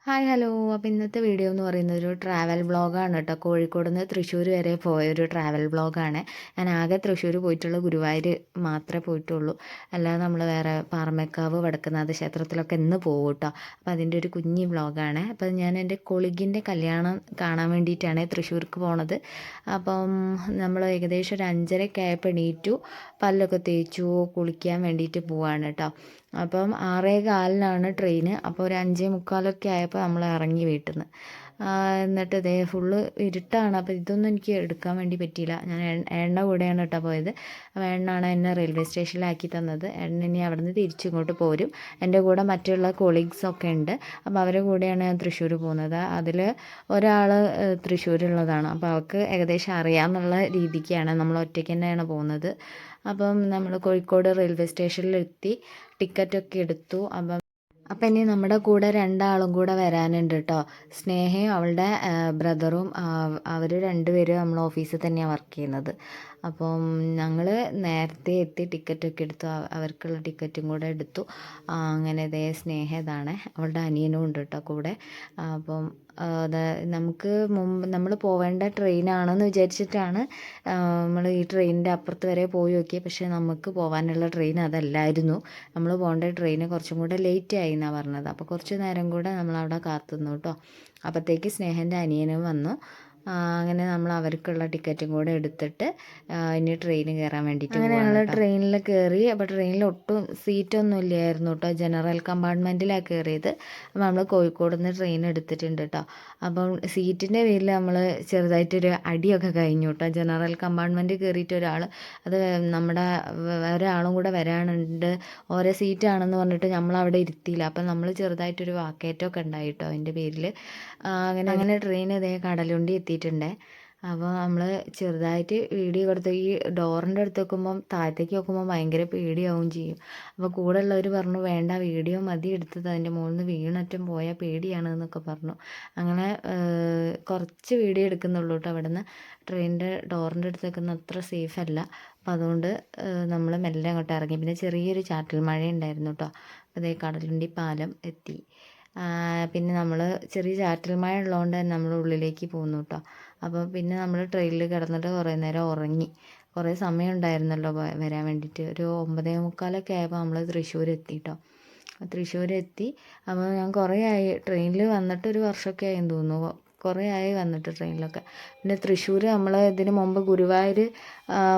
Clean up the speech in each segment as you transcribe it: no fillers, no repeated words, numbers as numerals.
Hi hello. അപ്പോൾ ഇന്നത്തെ video എന്ന് പറയുന്നത് ഒരു ട്രാവൽ വ്ളോഗാണ് കേട്ടോ. കോഴിക്കോട് നിന്ന് തൃശ്ശൂർ വരെ പോയൊരു ട്രാവൽ വ്ളോഗാണ്. ഞാൻ ആകെ തൃശ്ശൂർ പോയിട്ടുള്ള ഗുരുവായൂർ മാത്രമേ പോയിട്ടുള്ളൂ. അല്ലാതെ നമ്മൾ വേറെ പാറമേക്കാവ് വടക്കുന്നാഥ ക്ഷേത്രത്തിലൊക്കെ ഇന്ന് പോകും കേട്ടോ. അപ്പോൾ അതിൻ്റെ ഒരു കുഞ്ഞി വ്ളോഗാണ്. അപ്പോൾ ഞാൻ എൻ്റെ കൊളീഗിൻ്റെ കല്യാണം കാണാൻ വേണ്ടിയിട്ടാണ് തൃശ്ശൂർക്ക് പോണത്. അപ്പം നമ്മൾ ഏകദേശം ഒരു 5:30 ആയപ്പോൾ എണീറ്റു, പല്ലൊക്കെ തേച്ചു, കുളിക്കാൻ വേണ്ടിയിട്ട് പോവാണ് കേട്ടോ. അപ്പം 6:15 ട്രെയിന്. അപ്പോൾ ഒരു 5:45 ആയപ്പോൾ നമ്മൾ ഇറങ്ങി വീട്ടിൽ നിന്ന്. എന്നിട്ട് ഇതേ ഫുള്ള് ഇരുട്ടാണ്. അപ്പോൾ ഇതൊന്നും എനിക്ക് എടുക്കാൻ വേണ്ടി പറ്റിയില്ല. ഞാൻ ഏട്ടൻ്റെ കൂടെയാണ് കേട്ടോ പോയത്. അപ്പോൾ ഏട്ടനാണ് എന്നെ റെയിൽവേ സ്റ്റേഷനിലാക്കി തന്നത്. ഏട്ടൻ ഇനി അവിടെ നിന്ന് തിരിച്ചിങ്ങോട്ട് പോരും. എൻ്റെ കൂടെ മറ്റുള്ള കൊളീഗ്സൊക്കെ ഉണ്ട്. അപ്പോൾ അവരുടെ കൂടെയാണ് ഞാൻ തൃശ്ശൂർ പോകുന്നത്. അതിൽ ഒരാൾ തൃശ്ശൂരുള്ളതാണ്. അപ്പോൾ അവൾക്ക് ഏകദേശം അറിയാമെന്നുള്ള രീതിക്കാണ് നമ്മൾ ഒറ്റയ്ക്ക് തന്നെയാണ് പോകുന്നത്. അപ്പം നമ്മൾ കോഴിക്കോട് റെയിൽവേ സ്റ്റേഷനിലെത്തി, ടിക്കറ്റൊക്കെ എടുത്തു. അപ്പം ഇനി നമ്മുടെ കൂടെ 2 ആളും കൂടെ വരാനുണ്ട് കേട്ടോ. സ്നേഹയും അവളുടെ ബ്രദറും. അവർ 2 പേരും നമ്മൾ ഓഫീസിൽ തന്നെയാണ് വർക്ക് ചെയ്യുന്നത്. അപ്പം ഞങ്ങൾ നേരത്തെ എത്തി ടിക്കറ്റൊക്കെ എടുത്തു. അവർക്കുള്ള ടിക്കറ്റും കൂടെ എടുത്തു. അങ്ങനെ ഇതേ സ്നേഹ ഇതാണ്, അവളുടെ അനിയനും ഉണ്ട് കേട്ടോ കൂടെ. അപ്പം അത് നമുക്ക് മുമ്പ് നമ്മൾ പോവേണ്ട ട്രെയിനാണെന്ന് വിചാരിച്ചിട്ടാണ് നമ്മൾ ഈ ട്രെയിനിൻ്റെ അപ്പുറത്ത് വരെ പോയി നോക്കി. പക്ഷേ നമുക്ക് പോകാനുള്ള ട്രെയിൻ അതല്ലായിരുന്നു. നമ്മൾ പോകേണ്ട ട്രെയിന് കുറച്ചും കൂടെ ലേറ്റ് ആയി എന്നാണ് പറഞ്ഞത്. അപ്പോൾ കുറച്ച് നേരം കൂടെ നമ്മളവിടെ കാത്തുനിന്നു കേട്ടോ. അപ്പോഴത്തേക്ക് സ്നേഹൻ്റെ അനിയനും വന്നു. അങ്ങനെ നമ്മൾ അവർക്കുള്ള ടിക്കറ്റും കൂടെ എടുത്തിട്ട് ഇനി ട്രെയിൻ കയറാൻ വേണ്ടിയിട്ട് അങ്ങനെ ഞങ്ങൾ ട്രെയിനിൽ കയറി. അപ്പോൾ ട്രെയിനിൽ ഒട്ടും സീറ്റൊന്നും ഇല്ലായിരുന്നു കേട്ടോ. ജനറൽ കമ്പാർട്ട്മെൻറ്റിലാണ് കയറിയത്. അപ്പോൾ നമ്മൾ കോഴിക്കോട് നിന്ന് ട്രെയിൻ എടുത്തിട്ടുണ്ട് കേട്ടോ. അപ്പം സീറ്റിൻ്റെ പേരിൽ നമ്മൾ ചെറുതായിട്ടൊരു അടിയൊക്കെ കഴിഞ്ഞു കേട്ടോ. ജനറൽ കമ്പാർട്ട്മെൻറ്റിൽ കയറിയിട്ട് ഒരാൾ, അത് നമ്മുടെ ഒരാളും കൂടെ വരാനുണ്ട്, ഓരോ സീറ്റാണെന്ന് പറഞ്ഞിട്ട് നമ്മളവിടെ ഇരുത്തിയില്ല. അപ്പം നമ്മൾ ചെറുതായിട്ടൊരു വാക്കേറ്റമൊക്കെ ഉണ്ടായി കേട്ടോ അതിൻ്റെ പേരിൽ. അങ്ങനെ ട്രെയിൻ ഇതേ കടലുണ്ടി എത്തിയിട്ടുണ്ട്. അപ്പോൾ നമ്മൾ ചെറുതായിട്ട് വീഡിയോ കൊടുത്ത് ഈ ഡോറിൻ്റെ അടുത്ത് വെക്കുമ്പം താഴത്തേക്ക് നോക്കുമ്പോൾ ഭയങ്കര പേടിയാവും ചെയ്യും. അപ്പോൾ കൂടെ ഉള്ളവർ പറഞ്ഞു, വേണ്ട വീഡിയോ മതി എടുത്തത്, അതിൻ്റെ മുകളിൽ നിന്ന് വീണറ്റം പോയാൽ പേടിയാണ് എന്നൊക്കെ പറഞ്ഞു. അങ്ങനെ കുറച്ച് വീഡിയോ എടുക്കുന്നുള്ളൂ കേട്ടോ. അവിടെ നിന്ന് ട്രെയിനിൻ്റെ ഡോറിൻ്റെ അടുത്ത് വെക്കുന്ന അത്ര സേഫ് അല്ല. അപ്പോൾ അതുകൊണ്ട് നമ്മൾ മെല്ലെ അങ്ങോട്ട് ഇറങ്ങി. പിന്നെ ചെറിയൊരു ചാറ്റൽ മഴ ഉണ്ടായിരുന്നു കേട്ടോ. അപ്പോൾ അതേ കടലുണ്ടി പാലം എത്തി. പിന്നെ നമ്മൾ ചെറിയ ചാറ്റൽ മഴ ഉള്ളതുകൊണ്ട് തന്നെ നമ്മൾ ഉള്ളിലേക്ക് പോന്നു കേട്ടോ. അപ്പോൾ പിന്നെ നമ്മൾ ട്രെയിനിൽ കിടന്നിട്ട് കുറേ നേരം ഉറങ്ങി. കുറേ സമയം ഉണ്ടായിരുന്നല്ലോ വരാൻ വേണ്ടിയിട്ട്. ഒരു 9:45 ആയപ്പോൾ നമ്മൾ തൃശ്ശൂർ എത്തി കേട്ടോ. തൃശ്ശൂർ എത്തി. അപ്പോൾ ഞാൻ കുറേ ആയി ട്രെയിനിൽ വന്നിട്ട്, ഒരു വർഷമൊക്കെ ആയെന്ന് തോന്നുന്നു. കുറേ ആയി വന്നിട്ട് ട്രെയിനിലൊക്കെ. പിന്നെ തൃശ്ശൂർ നമ്മൾ ഇതിന് മുമ്പ് ഗുരുവായൂർ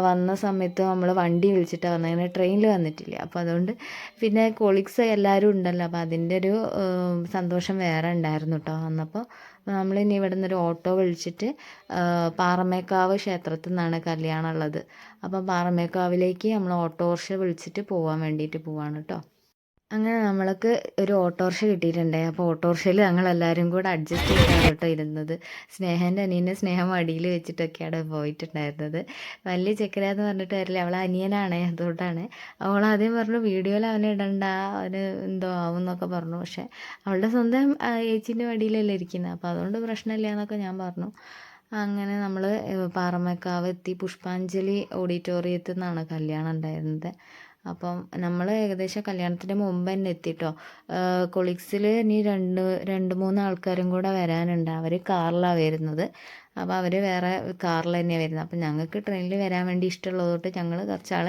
വന്ന സമയത്ത് നമ്മൾ വണ്ടി വിളിച്ചിട്ടാണ് വന്നത്, അങ്ങനെ ട്രെയിനിൽ വന്നിട്ടില്ല. അപ്പോൾ അതുകൊണ്ട് പിന്നെ കൊളീഗ്സ് എല്ലാവരും ഉണ്ടല്ലോ, അപ്പോൾ അതിൻ്റെ ഒരു സന്തോഷം വേറെ ഉണ്ടായിരുന്നു കേട്ടോ വന്നപ്പോൾ. നമ്മളിനി ഇവിടെ നിന്നൊരു ഓട്ടോ വിളിച്ചിട്ട് പാറമേക്കാവ് ക്ഷേത്രത്തിൽ നിന്നാണ് കല്യാണം ഉള്ളത്. അപ്പം പാറമേക്കാവിലേക്ക് നമ്മൾ ഓട്ടോറിക്ഷ വിളിച്ചിട്ട് പോകാൻ വേണ്ടിയിട്ട് പോവാണ് കേട്ടോ. അങ്ങനെ നമ്മൾക്ക് ഒരു ഓട്ടോറിക്ഷ കിട്ടിയിട്ടുണ്ട്. അപ്പോൾ ഓട്ടോറിക്ഷയിൽ ഞങ്ങളെല്ലാവരും കൂടെ അഡ്ജസ്റ്റ് ചെയ്താണ് കേട്ടോ ഇരുന്നത്. സ്നേഹൻ്റെ അനിയനെ സ്നേഹം മടിയിൽ വെച്ചിട്ടൊക്കെയാണ് പോയിട്ടുണ്ടായിരുന്നത്. വലിയ ചെക്കരാന്ന് പറഞ്ഞിട്ട് വരില്ല, അവളെ അനിയനാണ്, അതുകൊണ്ടാണ്. അവൾ ആദ്യം പറഞ്ഞു വീഡിയോയിൽ അവനെ ഇടണ്ട, അവന് എന്തോ ആവും എന്നൊക്കെ പറഞ്ഞു. പക്ഷേ അവളുടെ സ്വന്തം ഏച്ചീൻ്റെ മടിയിലല്ലേ ഇരിക്കുന്നത്, അപ്പോൾ അതുകൊണ്ട് പ്രശ്നമില്ല എന്നൊക്കെ ഞാൻ പറഞ്ഞു. അങ്ങനെ നമ്മൾ പാറമേക്കാവ് എത്തി. പുഷ്പാഞ്ജലി ഓഡിറ്റോറിയത്തിൽ നിന്നാണ് കല്യാണം ഉണ്ടായിരുന്നത്. അപ്പം നമ്മൾ ഏകദേശം കല്യാണത്തിന് മുമ്പ് തന്നെ എത്തിട്ടോ. കൊളീഗ്സിൽ ഇനി 2-3 ആൾക്കാരും കൂടെ വരാനുണ്ട്. അവർ കാറിലാണ് വരുന്നത്. അപ്പോൾ അവർ വേറെ കാറിൽ തന്നെയാണ് വരുന്നത്. അപ്പം ഞങ്ങൾക്ക് ട്രെയിനിൽ വരാൻ വേണ്ടി ഇഷ്ടമുള്ളത് തൊട്ട് ഞങ്ങൾ കുറച്ചാൾ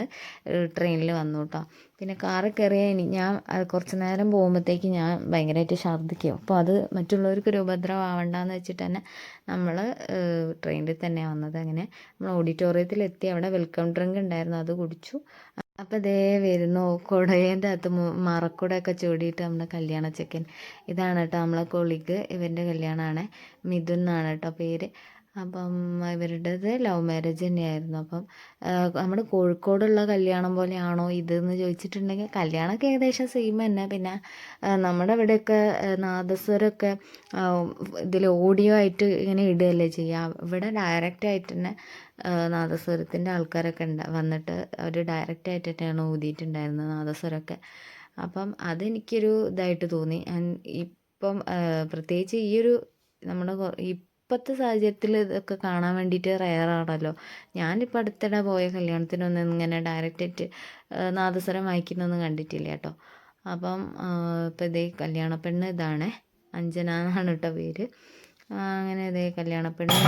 ട്രെയിനിൽ വന്നു കേട്ടോ. പിന്നെ കാറിൽ കയറിയാൽ ഞാൻ കുറച്ച് നേരം പോകുമ്പോഴത്തേക്ക് ഞാൻ ഭയങ്കരമായിട്ട് ഛർദ്ദിക്കും. അപ്പോൾ അത് മറ്റുള്ളവർക്ക് ഒരു ഉപദ്രവം ആവണ്ടെന്ന് വെച്ചിട്ട് തന്നെ നമ്മൾ ട്രെയിനിൽ തന്നെയാണ് വന്നത്. അങ്ങനെ നമ്മൾ ഓഡിറ്റോറിയത്തിൽ എത്തി. അവിടെ വെൽക്കം ഡ്രിങ്ക് ഉണ്ടായിരുന്നു, അത് കുടിച്ചു. അപ്പോൾ ദേ വരുന്നു കുടയേൻ്റെ അകത്ത് മറക്കുടയൊക്കെ ചൂടിയിട്ട് നമ്മുടെ കല്യാണ ചെക്കൻ. ഇതാണ് കേട്ടോ നമ്മളെ കൊളീഗ്, ഇവൻ്റെ കല്യാണമാണ്. മിഥുൻ എന്നാണ് കേട്ടോ പേര്. അപ്പം ഇവരുടേത് ലവ് മാരേജ് തന്നെയായിരുന്നു. അപ്പം നമ്മുടെ കോഴിക്കോടുള്ള കല്യാണം പോലെയാണോ ഇതെന്ന് ചോദിച്ചിട്ടുണ്ടെങ്കിൽ കല്യാണമൊക്കെ ഏകദേശം സെയിം തന്നെ. പിന്നെ നമ്മുടെ ഇവിടെയൊക്കെ നാദസ്വരമൊക്കെ ഇതിൽ ഓഡിയോ ആയിട്ട് ഇങ്ങനെ ഇടുകയല്ലേ ചെയ്യുക. ഇവിടെ ഡയറക്റ്റായിട്ട് തന്നെ നാദസ്വരത്തിൻ്റെ ആൾക്കാരൊക്കെ വന്നിട്ട് അവർ ഡയറക്റ്റായിട്ട് തന്നെയാണ് ഊതിയിട്ടുണ്ടായിരുന്നത് നാദസ്വരമൊക്കെ. അപ്പം അതെനിക്കൊരു ഇതായിട്ട് തോന്നി. ഇപ്പം പ്രത്യേകിച്ച് ഈ ഒരു നമ്മുടെ ഇപ്പോഴത്തെ സാഹചര്യത്തിൽ ഇതൊക്കെ കാണാൻ വേണ്ടിയിട്ട് റെയറാണല്ലോ. ഞാനിപ്പോൾ അടുത്തിടെ പോയ കല്യാണത്തിനൊന്നും ഇങ്ങനെ ഡയറക്റ്റായിട്ട് നാദസ്വരം വായിക്കുന്നൊന്നും കണ്ടിട്ടില്ല കേട്ടോ. അപ്പം ഇപ്പോൾ ഇതേ കല്യാണ പെണ്ണ് ഇതാണ്. അഞ്ജന എന്നാണ് കേട്ടോ പേര്. അങ്ങനെ ഇതേ കല്യാണപ്പെണ്ണ്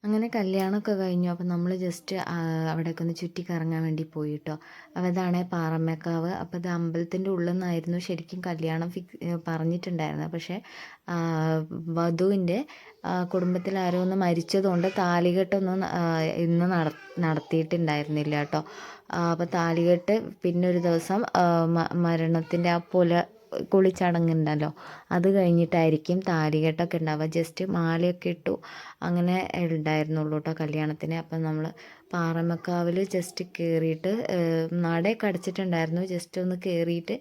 അങ്ങനെ കല്യാണമൊക്കെ കഴിഞ്ഞു. അപ്പം നമ്മൾ ജസ്റ്റ് അവിടെയൊക്കെ ഒന്ന് ചുറ്റി കറങ്ങാൻ വേണ്ടി പോയി കേട്ടോ. അപ്പോൾ ഇതാണ് പാറമേക്കാവ്. അപ്പോൾ ഇത് അമ്പലത്തിൻ്റെ ഉള്ളിൽ നിന്നായിരുന്നു ശരിക്കും കല്യാണം പറഞ്ഞിട്ടുണ്ടായിരുന്നത്. പക്ഷേ വധുവിൻ്റെ കുടുംബത്തിൽ ആരോ ഒന്ന് മരിച്ചതുകൊണ്ട് താലികെട്ടൊന്നും ഇന്ന് നടത്തിയിട്ടുണ്ടായിരുന്നില്ല കേട്ടോ. അപ്പോൾ താലികെട്ട് പിന്നെ ഒരു ദിവസം മരണത്തിൻ്റെ ആ കുളിച്ചടങ്ങുണ്ടല്ലോ, അത് കഴിഞ്ഞിട്ടായിരിക്കും താലികെട്ടൊക്കെ ഉണ്ടാവുക. ജസ്റ്റ് മാലയൊക്കെ ഇട്ടു അങ്ങനെ ഉണ്ടായിരുന്നുള്ളൂ കേട്ടോ കല്യാണത്തിന്. അപ്പം നമ്മൾ പാറമേക്കാവിൽ ജസ്റ്റ് കയറിയിട്ട് നടയൊക്കെ അടച്ചിട്ടുണ്ടായിരുന്നു. ജസ്റ്റ് ഒന്ന് കയറിയിട്ട്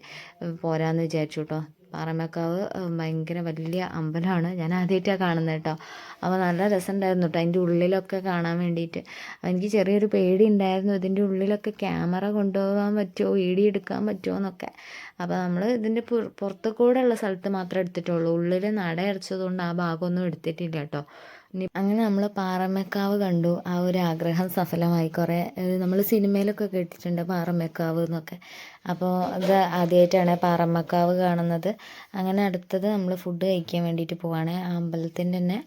പോരാമെന്ന് വിചാരിച്ചു കേട്ടോ. പാറമേക്കാവ് ഭയങ്കര വലിയ അമ്പലമാണ്. ഞാൻ ആദ്യമായിട്ടാണ് കാണുന്നത് കേട്ടോ. അപ്പോൾ നല്ല രസമുണ്ടായിരുന്നു കേട്ടോ അതിൻ്റെ ഉള്ളിലൊക്കെ കാണാൻ വേണ്ടിയിട്ട്. എനിക്ക് ചെറിയൊരു പേടി ഉണ്ടായിരുന്നു, ഇതിൻ്റെ ഉള്ളിലൊക്കെ ക്യാമറ കൊണ്ടുപോകാൻ പറ്റുമോ, വീഡിയോ എടുക്കാൻ പറ്റുമോ എന്നൊക്കെ. അപ്പോൾ നമ്മൾ ഇതിൻ്റെ പുറത്തു കൂടെ ഉള്ള സ്ഥലത്ത് മാത്രമേ എടുത്തിട്ടുള്ളൂ. ഉള്ളിൽ നട അടച്ചതുകൊണ്ട് ആ ഭാഗമൊന്നും എടുത്തിട്ടില്ല കേട്ടോ. അങ്ങനെ നമ്മൾ പാറമേക്കാവ് കണ്ടു. ആ ഒരു ആഗ്രഹം സഫലമായി. കുറേ നമ്മൾ സിനിമയിലൊക്കെ കേട്ടിട്ടുണ്ട് പാറമേക്കാവ് എന്നൊക്കെ. അപ്പോൾ അത് ആദ്യമായിട്ടാണ് പാറമേക്കാവ് കാണുന്നത്. അങ്ങനെ അടുത്തത് നമ്മൾ ഫുഡ് കഴിക്കാൻ വേണ്ടിയിട്ട് പോവാണ്. ആ അമ്പലത്തിൻ്റെ തന്നെ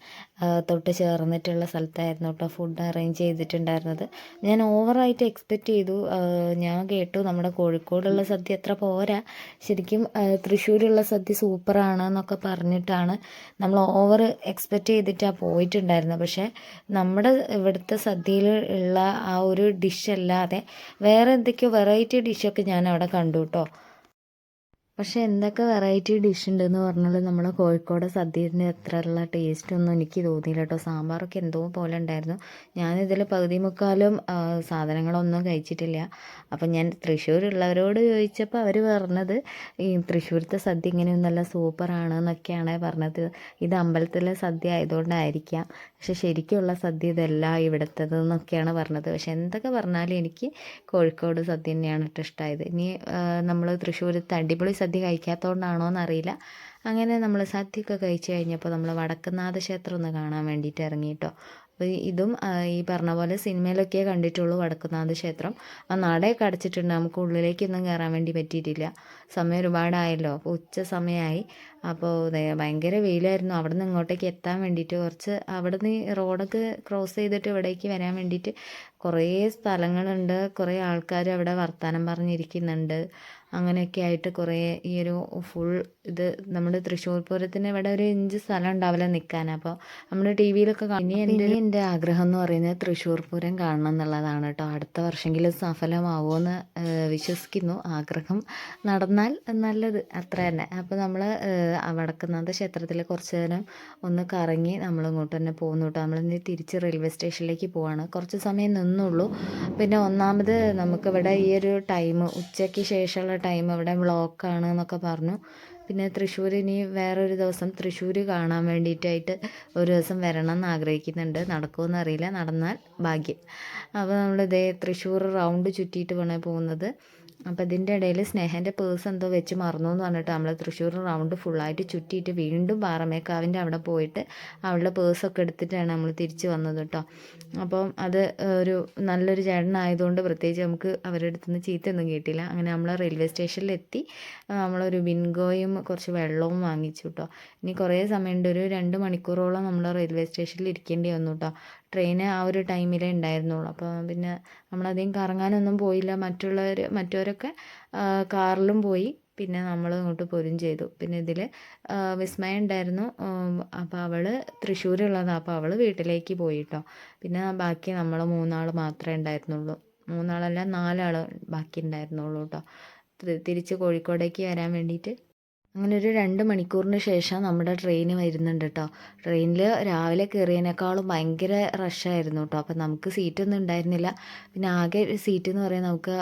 തൊട്ട് ചേർന്നിട്ടുള്ള സ്ഥലത്തായിരുന്നു കേട്ടോ ഫുഡ് അറേഞ്ച് ചെയ്തിട്ടുണ്ടായിരുന്നത്. ഞാൻ ഓവറായിട്ട് എക്സ്പെക്റ്റ് ചെയ്തു. ഞാൻ കേട്ടു നമ്മുടെ കോഴിക്കോടുള്ള സദ്യ അത്ര പോരാ, ശരിക്കും തൃശ്ശൂരുള്ള സദ്യ സൂപ്പറാണ് എന്നൊക്കെ പറഞ്ഞിട്ടാണ് നമ്മൾ ഓവർ എക്സ്പെക്റ്റ് ചെയ്തിട്ടാണ് പോയിട്ടുണ്ടായിരുന്നത്. പക്ഷേ നമ്മുടെ ഇവിടുത്തെ സദ്യയിൽ ഉള്ള ആ ഒരു ഡിഷ് അല്ലാതെ വേറെ എന്തൊക്കെയോ വെറൈറ്റി ഡിഷൊക്കെ ഞാൻ അവിടെ കണ്ടു കേട്ടോ. പക്ഷേ എന്തൊക്കെ വെറൈറ്റി ഡിഷ് ഉണ്ടെന്ന് പറഞ്ഞാൽ നമ്മുടെ കോഴിക്കോട് സദ്യൻ്റെ അത്രയുള്ള ടേസ്റ്റൊന്നും എനിക്ക് തോന്നിയില്ല കേട്ടോ. സാമ്പാറൊക്കെ എന്തോ പോലെ ഉണ്ടായിരുന്നു. ഞാനിതിൽ പകുതി മുക്കാലും സാധനങ്ങളൊന്നും കഴിച്ചിട്ടില്ല. അപ്പം ഞാൻ തൃശ്ശൂരുള്ളവരോട് ചോദിച്ചപ്പോൾ അവർ പറഞ്ഞത് ഈ തൃശ്ശൂരത്തെ സദ്യ ഇങ്ങനെയൊന്നല്ല, സൂപ്പറാണ് എന്നൊക്കെയാണ് പറഞ്ഞത്. ഇത് അമ്പലത്തിലെ സദ്യ ആയതുകൊണ്ടായിരിക്കാം, പക്ഷെ ശരിക്കുള്ള സദ്യ ഇതല്ല ഇവിടുത്തത് എന്നൊക്കെയാണ് പറഞ്ഞത്. പക്ഷെ എന്തൊക്കെ പറഞ്ഞാലും എനിക്ക് കോഴിക്കോട് സദ്യ തന്നെയാണ് ഇഷ്ടമായത്. ഇനി നമ്മൾ തൃശ്ശൂരത്തെ അടിപൊളി സദ്യ കഴിക്കാത്തതുകൊണ്ടാണോ എന്നറിയില്ല. അങ്ങനെ നമ്മൾ സദ്യയൊക്കെ കഴിച്ച് കഴിഞ്ഞപ്പോൾ നമ്മൾ വടക്കുംനാഥ ക്ഷേത്രം ഒന്ന് കാണാൻ വേണ്ടിയിട്ട് ഇറങ്ങി കേട്ടോ. അപ്പോൾ ഇതും ഈ പറഞ്ഞ പോലെ സിനിമയിലൊക്കെ കണ്ടിട്ടുള്ളൂ വടക്കുംനാഥ ക്ഷേത്രം. ആ നടയൊക്കെ അടച്ചിട്ടുണ്ട്, നമുക്ക് ഉള്ളിലേക്കൊന്നും കയറാൻ വേണ്ടി പറ്റിയിട്ടില്ല. സമയം ഒരുപാടായല്ലോ, അപ്പോൾ ഉച്ച സമയമായി. അപ്പോൾ ഭയങ്കര വെയിലായിരുന്നു. അവിടെ നിന്ന് ഇങ്ങോട്ടേക്ക് എത്താൻ വേണ്ടിയിട്ട് കുറച്ച് അവിടെ നിന്ന് റോഡൊക്കെ ക്രോസ് ചെയ്തിട്ട് ഇവിടേക്ക് വരാൻ വേണ്ടിയിട്ട് കുറേ സ്ഥലങ്ങളുണ്ട്. കുറേ ആൾക്കാർ അവിടെ വർത്തമാനം പറഞ്ഞിരിക്കുന്നുണ്ട്. അങ്ങനെയൊക്കെ ആയിട്ട് കുറേ ഈ ഒരു ഫുൾ ഇത് നമ്മുടെ തൃശ്ശൂർ പൂരത്തിന് ഇവിടെ ഒരു ഇഞ്ച് സ്ഥലം ഉണ്ടാവില്ല നിൽക്കാൻ. അപ്പോൾ നമ്മൾ ടി വിയിലൊക്കെ എൻ്റെ ആഗ്രഹം എന്ന് പറയുന്നത് തൃശ്ശൂർ പൂരം കാണണം എന്നുള്ളതാണ് കേട്ടോ. അടുത്ത വർഷമെങ്കിലും സഫലമാവുമെന്ന് വിശ്വസിക്കുന്നു. ആഗ്രഹം നടന്നാൽ നല്ലത്, അത്ര തന്നെ. അപ്പോൾ നമ്മൾ വടക്കുംനാഥ ക്ഷേത്രത്തിൽ കുറച്ച് നേരം ഒന്ന് കറങ്ങി നമ്മൾ ഇങ്ങോട്ട് തന്നെ പോകുന്നു കേട്ടോ. നമ്മളിന്ന് തിരിച്ച് റെയിൽവേ സ്റ്റേഷനിലേക്ക് പോവാണ്. കുറച്ച് സമയം നിന്നുള്ളൂ. പിന്നെ ഒന്നാമത് നമുക്കിവിടെ ഈ ഒരു ടൈം ഉച്ചയ്ക്ക് ശേഷമുള്ള ടൈം ഇവിടെ ബ്ലോക്കാണ് എന്നൊക്കെ പറഞ്ഞു. പിന്നെ തൃശ്ശൂർ ഇനി വേറൊരു ദിവസം തൃശ്ശൂർ കാണാൻ വേണ്ടിയിട്ടായിട്ട് ഒരു ദിവസം വരണം എന്ന് ആഗ്രഹിക്കുന്നുണ്ട്. നടക്കുമെന്ന് അറിയില്ല, നടന്നാൽ ഭാഗ്യം. അപ്പോൾ നമ്മളിതേ തൃശ്ശൂർ റൗണ്ട് ചുറ്റിയിട്ട് വേണേൽ പോകുന്നത്. അപ്പോൾ ഇതിൻ്റെ ഇടയിൽ സ്നേഹൻ്റെ പേഴ്സ് എന്തോ വെച്ച് മറന്നു എന്ന് പറഞ്ഞിട്ട് നമ്മൾ തൃശ്ശൂർ റൗണ്ട് ഫുള്ളായിട്ട് ചുറ്റിയിട്ട് വീണ്ടും പാറമേക്കാവിൻ്റെ അവിടെ പോയിട്ട് അവളുടെ പേഴ്സൊക്കെ എടുത്തിട്ടാണ് നമ്മൾ തിരിച്ച് വന്നത് കേട്ടോ. അപ്പം അത് ഒരു നല്ലൊരു ചേട്ടനായതുകൊണ്ട് പ്രത്യേകിച്ച് നമുക്ക് അവരുടെ അടുത്ത് നിന്ന് ചീത്തയൊന്നും കേട്ടില്ല. അങ്ങനെ നമ്മൾ റെയിൽവേ സ്റ്റേഷനിലെത്തി. നമ്മളൊരു ബിൻഗോയും കുറച്ച് വെള്ളവും വാങ്ങിച്ചു കേട്ടോ. ഇനി കുറേ സമയമുണ്ട്, ഒരു 2 മണിക്കൂറോളം നമ്മൾ റെയിൽവേ സ്റ്റേഷനിൽ ഇരിക്കേണ്ടി വന്നു കേട്ടോ. ട്രെയിൻ ആ ഒരു ടൈമിലേ ഉണ്ടായിരുന്നുള്ളൂ. അപ്പോൾ പിന്നെ നമ്മളധികം കറങ്ങാനൊന്നും പോയില്ല. മറ്റവരൊക്കെ കാറിലും പോയി. പിന്നെ നമ്മൾ ഇങ്ങോട്ട് പോരും ചെയ്തു. പിന്നെ ഇതിൽ വിസ്മയ ഉണ്ടായിരുന്നു. അപ്പോൾ അവൾ തൃശ്ശൂരുള്ളതാണ്. അപ്പോൾ അവൾ വീട്ടിലേക്ക് പോയി കേട്ടോ. പിന്നെ ബാക്കി നമ്മൾ 3 മാത്രമേ ഉണ്ടായിരുന്നുള്ളൂ. 3 4 ബാക്കി ഉണ്ടായിരുന്നുള്ളൂ കേട്ടോ, തിരിച്ച് കോഴിക്കോടേക്ക് വരാൻ വേണ്ടിയിട്ട്. അങ്ങനെ ഒരു 2 മണിക്കൂറിന് ശേഷം നമ്മുടെ ട്രെയിൻ വരുന്നുണ്ട് കേട്ടോ. ട്രെയിനിൽ രാവിലെ കയറിയതിനേക്കാളും ഭയങ്കര റഷായിരുന്നു കേട്ടോ. അപ്പം നമുക്ക് സീറ്റൊന്നും ഉണ്ടായിരുന്നില്ല. പിന്നെ ആകെ ഒരു സീറ്റ് എന്ന് പറയാൻ നമുക്ക്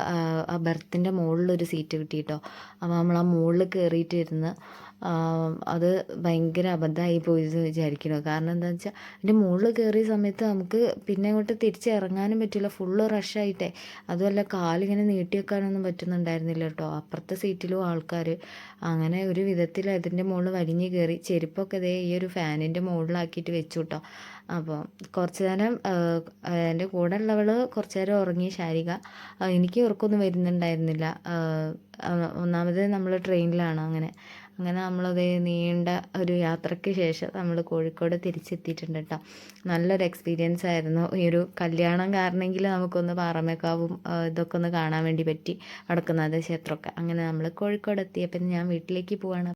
ആ ബെർത്തിൻ്റെ മുകളിലൊരു സീറ്റ് കിട്ടി കേട്ടോ. അപ്പോൾ നമ്മൾ ആ മുകളിൽ കയറിയിട്ട് ഇരുന്ന് അത് ഭയങ്കര അബദ്ധമായി പോയെന്ന് വിചാരിക്കുന്നു. കാരണം എന്താണെന്ന് വെച്ചാൽ അതിൻ്റെ മുകളിൽ കയറിയ സമയത്ത് നമുക്ക് പിന്നെ അങ്ങോട്ട് തിരിച്ച് ഇറങ്ങാനും പറ്റില്ല, ഫുള്ള് റഷായിട്ടേ. അതുമല്ല കാലിങ്ങനെ നീട്ടി വെക്കാനൊന്നും പറ്റുന്നുണ്ടായിരുന്നില്ല കേട്ടോ. അപ്പുറത്തെ സീറ്റിലും ആൾക്കാർ. അങ്ങനെ ഒരു വിധത്തിൽ അതിൻ്റെ മുകളിൽ വലിഞ്ഞ് കയറി ചെരുപ്പൊക്കെ ദേ ഈ ഒരു ഫാനിൻ്റെ മുകളിലാക്കിയിട്ട് വെച്ചു കേട്ടോ. അപ്പോൾ കുറച്ച് നേരം എൻ്റെ കൂടെ ഉള്ളവൾ കുറച്ച് നേരം ഉറങ്ങി, ശാരിക. എനിക്ക് ഉറക്കമൊന്നും വരുന്നുണ്ടായിരുന്നില്ല. ഒന്നാമത് നമ്മൾ ട്രെയിനിലാണ്. അങ്ങനെ നമ്മളത് നീണ്ട ഒരു യാത്രയ്ക്ക് ശേഷം നമ്മൾ കോഴിക്കോട് തിരിച്ചെത്തിയിട്ടുണ്ട് കേട്ടോ. നല്ലൊരു എക്സ്പീരിയൻസ് ആയിരുന്നു. ഈ ഒരു കല്യാണം കാരണമെങ്കിൽ നമുക്കൊന്ന് പാറമേക്കാവും ഇതൊക്കെ ഒന്ന് കാണാൻ വേണ്ടി പറ്റി, വടക്കുംനാഥ ക്ഷേത്രമൊക്കെ. അങ്ങനെ നമ്മൾ കോഴിക്കോട് എത്തിയപ്പോൾ ഞാൻ വീട്ടിലേക്ക് പോവാണ്.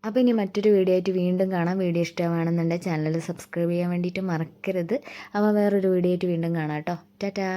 അപ്പോൾ ഇനി മറ്റൊരു വീഡിയോ ആയിട്ട് വീണ്ടും കാണാം. വീഡിയോ ഇഷ്ടമാണെന്നുണ്ടെങ്കിൽ ചാനൽ സബ്സ്ക്രൈബ് ചെയ്യാൻ വേണ്ടിയിട്ട് മറക്കരുത്. അപ്പോൾ വേറൊരു വീഡിയോ ആയിട്ട് വീണ്ടും കാണാം കേട്ടോ. ടാറ്റാ.